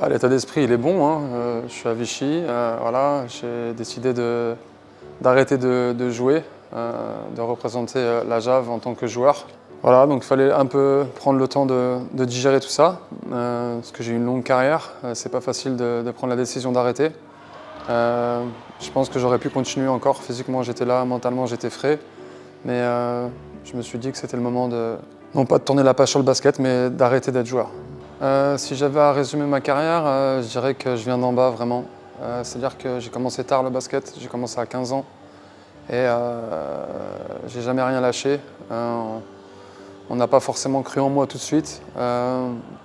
L'état d'esprit, il est bon, hein. Je suis à Vichy, voilà, j'ai décidé d'arrêter de jouer, de représenter la JAV en tant que joueur. Voilà, donc il fallait un peu prendre le temps de digérer tout ça, parce que j'ai eu une longue carrière, c'est pas facile de prendre la décision d'arrêter. Je pense que j'aurais pu continuer encore, physiquement j'étais là, mentalement j'étais frais, mais je me suis dit que c'était le moment non pas de tourner la page sur le basket, mais d'arrêter d'être joueur. Si j'avais à résumer ma carrière, je dirais que je viens d'en bas vraiment. C'est-à-dire que j'ai commencé tard le basket, j'ai commencé à 15 ans et j'ai jamais rien lâché. On n'a pas forcément cru en moi tout de suite.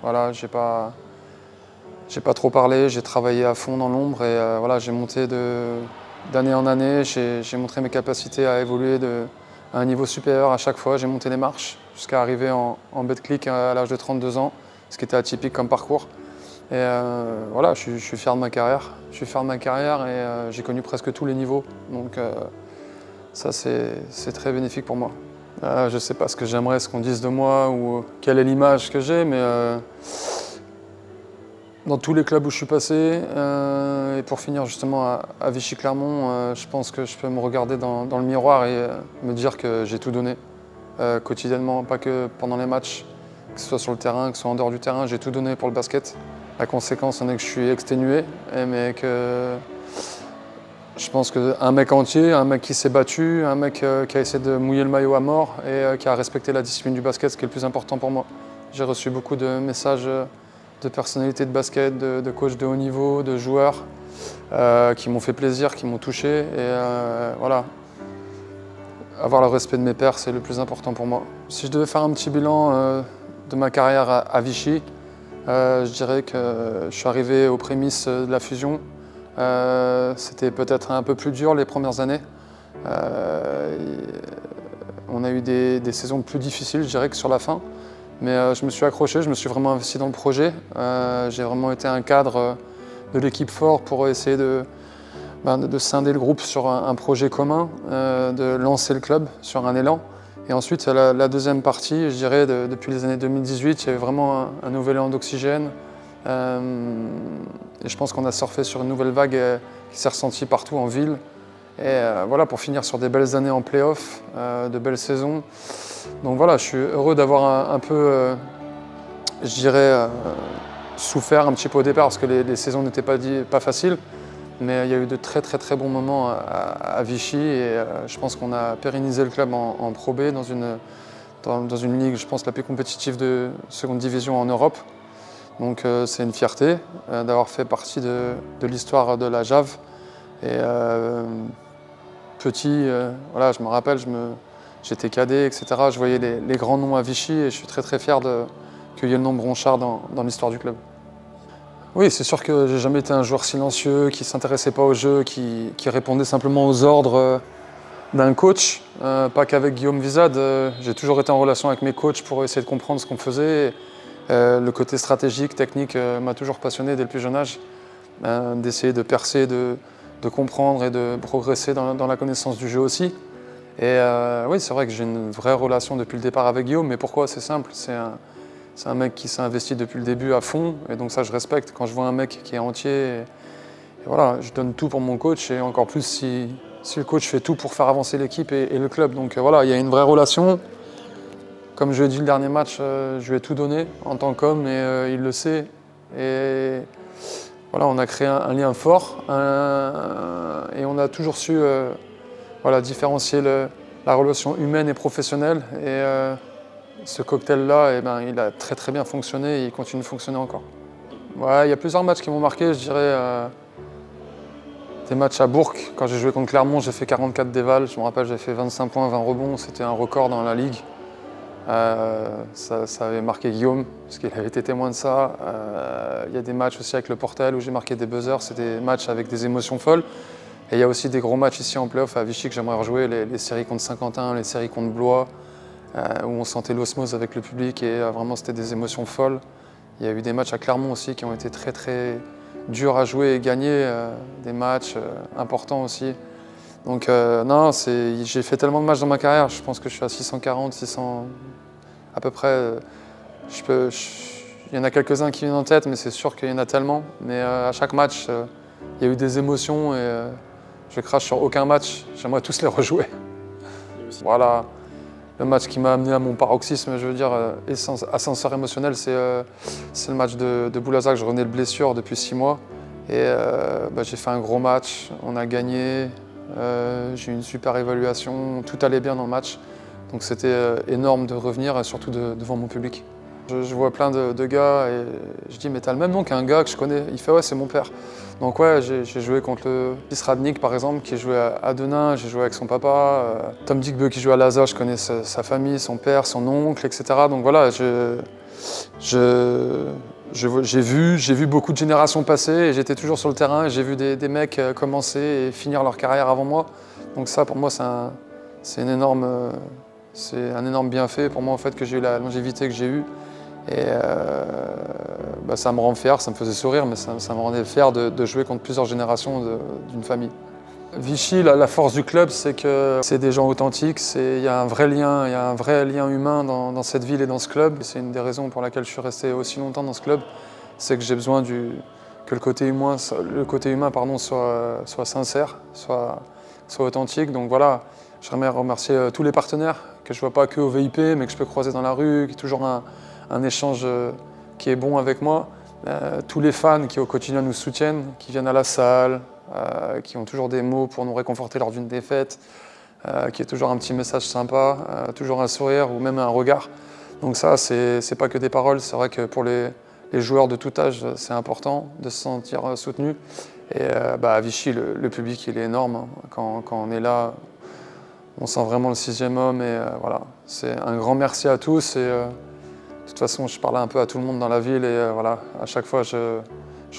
Voilà, j'ai pas trop parlé, j'ai travaillé à fond dans l'ombre et voilà, j'ai monté d'année en année, j'ai montré mes capacités à évoluer à un niveau supérieur à chaque fois. J'ai monté les marches jusqu'à arriver en Betclic à l'âge de 32 ans, ce qui était atypique comme parcours. Et voilà, je suis fier de ma carrière. Je suis fier de ma carrière et j'ai connu presque tous les niveaux. Donc ça, c'est très bénéfique pour moi. Je ne sais pas ce que j'aimerais ce qu'on dise de moi ou quelle est l'image que j'ai, mais dans tous les clubs où je suis passé, et pour finir justement à Vichy-Clermont, je pense que je peux me regarder dans le miroir et me dire que j'ai tout donné quotidiennement, pas que pendant les matchs, que ce soit sur le terrain, que ce soit en dehors du terrain, j'ai tout donné pour le basket. La conséquence en est que je suis exténué, mais que je pense qu'un mec entier, un mec qui s'est battu, un mec qui a essayé de mouiller le maillot à mort et qui a respecté la discipline du basket, ce qui est le plus important pour moi. J'ai reçu beaucoup de messages de personnalités de basket, de coachs de haut niveau, de joueurs qui m'ont fait plaisir, qui m'ont touché. Et voilà, avoir le respect de mes pairs, c'est le plus important pour moi. Si je devais faire un petit bilan de ma carrière à Vichy, je dirais que je suis arrivé aux prémices de la fusion. C'était peut-être un peu plus dur les premières années. On a eu des saisons plus difficiles, je dirais, que sur la fin. Mais je me suis accroché, je me suis vraiment investi dans le projet. J'ai vraiment été un cadre de l'équipe fort pour essayer de scinder le groupe sur un projet commun, de lancer le club sur un élan. Et ensuite, la deuxième partie, je dirais, depuis les années 2018, il y avait vraiment un nouvel élan d'oxygène. Et je pense qu'on a surfé sur une nouvelle vague qui s'est ressentie partout en ville. Et voilà, pour finir sur des belles années en play-off, de belles saisons. Donc voilà, je suis heureux d'avoir un peu, je dirais, souffert un petit peu au départ parce que les saisons n'étaient pas faciles. Mais il y a eu de très bons moments à Vichy et je pense qu'on a pérennisé le club en Pro B dans une ligue, je pense, la plus compétitive de seconde division en Europe. Donc c'est une fierté d'avoir fait partie de l'histoire de la JAV. Et petit, voilà, je me rappelle, j'étais cadet, etc. Je voyais les grands noms à Vichy et je suis très fier qu'il y ait le nom Bronchard dans l'histoire du club. Oui, c'est sûr que j'ai jamais été un joueur silencieux, qui ne s'intéressait pas au jeu, qui répondait simplement aux ordres d'un coach. Pas qu'avec Guillaume Vizade, j'ai toujours été en relation avec mes coachs pour essayer de comprendre ce qu'on faisait. Le côté stratégique, technique m'a toujours passionné dès le plus jeune âge, d'essayer de percer, de comprendre et de progresser dans la connaissance du jeu aussi. Et oui, c'est vrai que j'ai une vraie relation depuis le départ avec Guillaume, mais pourquoi? C'est simple, c'est un mec qui s'est investi depuis le début à fond, et donc ça je respecte. Quand je vois un mec qui est entier, et voilà, je donne tout pour mon coach, et encore plus si le coach fait tout pour faire avancer l'équipe et le club. Donc voilà, il y a une vraie relation. Comme je l'ai dit le dernier match, je lui ai tout donné en tant qu'homme et il le sait. Et voilà, on a créé un lien fort et on a toujours su voilà, différencier la relation humaine et professionnelle. Et ce cocktail-là, il a très bien fonctionné et il continue de fonctionner encore. Ouais, il y a plusieurs matchs qui m'ont marqué, je dirais. Des matchs à Bourg, quand j'ai joué contre Clermont, j'ai fait 44 dévals. Je me rappelle, j'ai fait 25 points, 20 rebonds. C'était un record dans la ligue. Ça avait marqué Guillaume, parce qu'il avait été témoin de ça. Il y a des matchs aussi avec le Portel où j'ai marqué des buzzers. C'est des matchs avec des émotions folles. Et il y a aussi des gros matchs ici en play-off à Vichy que j'aimerais rejouer, les séries contre Saint-Quentin, les séries contre Blois, où on sentait l'osmose avec le public et vraiment c'était des émotions folles. Il y a eu des matchs à Clermont aussi qui ont été très durs à jouer et gagner, des matchs importants aussi. Donc non, j'ai fait tellement de matchs dans ma carrière, je pense que je suis à 640, 600 à peu près. Il y en a quelques-uns qui viennent en tête, mais c'est sûr qu'il y en a tellement. Mais à chaque match, il y a eu des émotions et je crache sur aucun match. J'aimerais tous les rejouer. Voilà, le match qui m'a amené à mon paroxysme, je veux dire, ascenseur émotionnel, c'est le match de Boulazac. Je revenais de blessure depuis 6 mois et j'ai fait un gros match. On a gagné, j'ai eu une super évaluation, tout allait bien dans le match. Donc c'était énorme de revenir, et surtout devant mon public. Je vois plein de gars et je dis mais t'as le même nom qu'un gars que je connais. Il fait ouais, c'est mon père. Donc ouais, j'ai joué contre le fils Radnik par exemple qui jouait à Denain, j'ai joué avec son papa. Tom Digbeu qui joue à Laza, je connais sa famille, son père, son oncle, etc. Donc voilà, j'ai vu beaucoup de générations passer et j'étais toujours sur le terrain et j'ai vu des mecs commencer et finir leur carrière avant moi. Donc ça pour moi c'est un énorme bienfait pour moi en fait que j'ai eu la longévité que j'ai eue. Et ça me rend fier, ça me faisait sourire, mais ça me rendait fier de jouer contre plusieurs générations d'une famille. Vichy, la force du club, c'est que c'est des gens authentiques, il y a un vrai lien humain dans cette ville et dans ce club. C'est une des raisons pour laquelle je suis resté aussi longtemps dans ce club, c'est que j'ai besoin que le côté humain soit sincère, soit authentique. Donc voilà, j'aimerais remercier tous les partenaires que je ne vois pas que au VIP, mais que je peux croiser dans la rue, qui est toujours un échange qui est bon avec moi. Tous les fans qui au quotidien nous soutiennent, qui viennent à la salle, qui ont toujours des mots pour nous réconforter lors d'une défaite, qui est toujours un petit message sympa, toujours un sourire ou même un regard. Donc ça, c'est pas que des paroles, c'est vrai que pour les joueurs de tout âge, c'est important de se sentir soutenu. Et à Vichy, le public, il est énorme. Hein. Quand on est là, on sent vraiment le 6e homme. Et voilà, c'est un grand merci à tous. Et, de toute façon, je parle un peu à tout le monde dans la ville et voilà, à chaque fois, je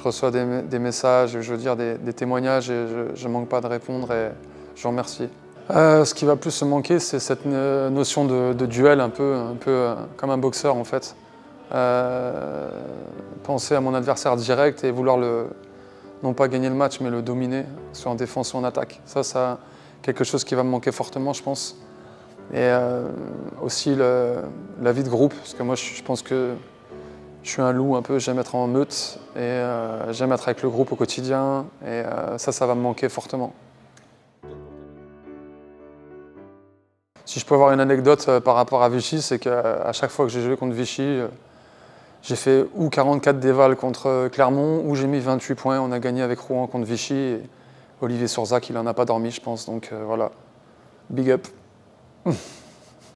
reçois des messages, je veux dire des témoignages et je ne manque pas de répondre et je vous remercie. Ce qui va plus se manquer, c'est cette notion de duel, un peu comme un boxeur en fait. Penser à mon adversaire direct et vouloir non pas gagner le match, mais le dominer, soit en défense ou en attaque. Ça, c'est quelque chose qui va me manquer fortement, je pense. Et aussi la vie de groupe, parce que moi je pense que je suis un loup un peu, j'aime être en meute et j'aime être avec le groupe au quotidien et ça va me manquer fortement. Si je peux avoir une anecdote par rapport à Vichy, c'est qu'à chaque fois que j'ai joué contre Vichy, j'ai fait ou 44 dévals contre Clermont ou j'ai mis 28 points, on a gagné avec Rouen contre Vichy et Olivier Surzac il n'en a pas dormi je pense, donc voilà, big up.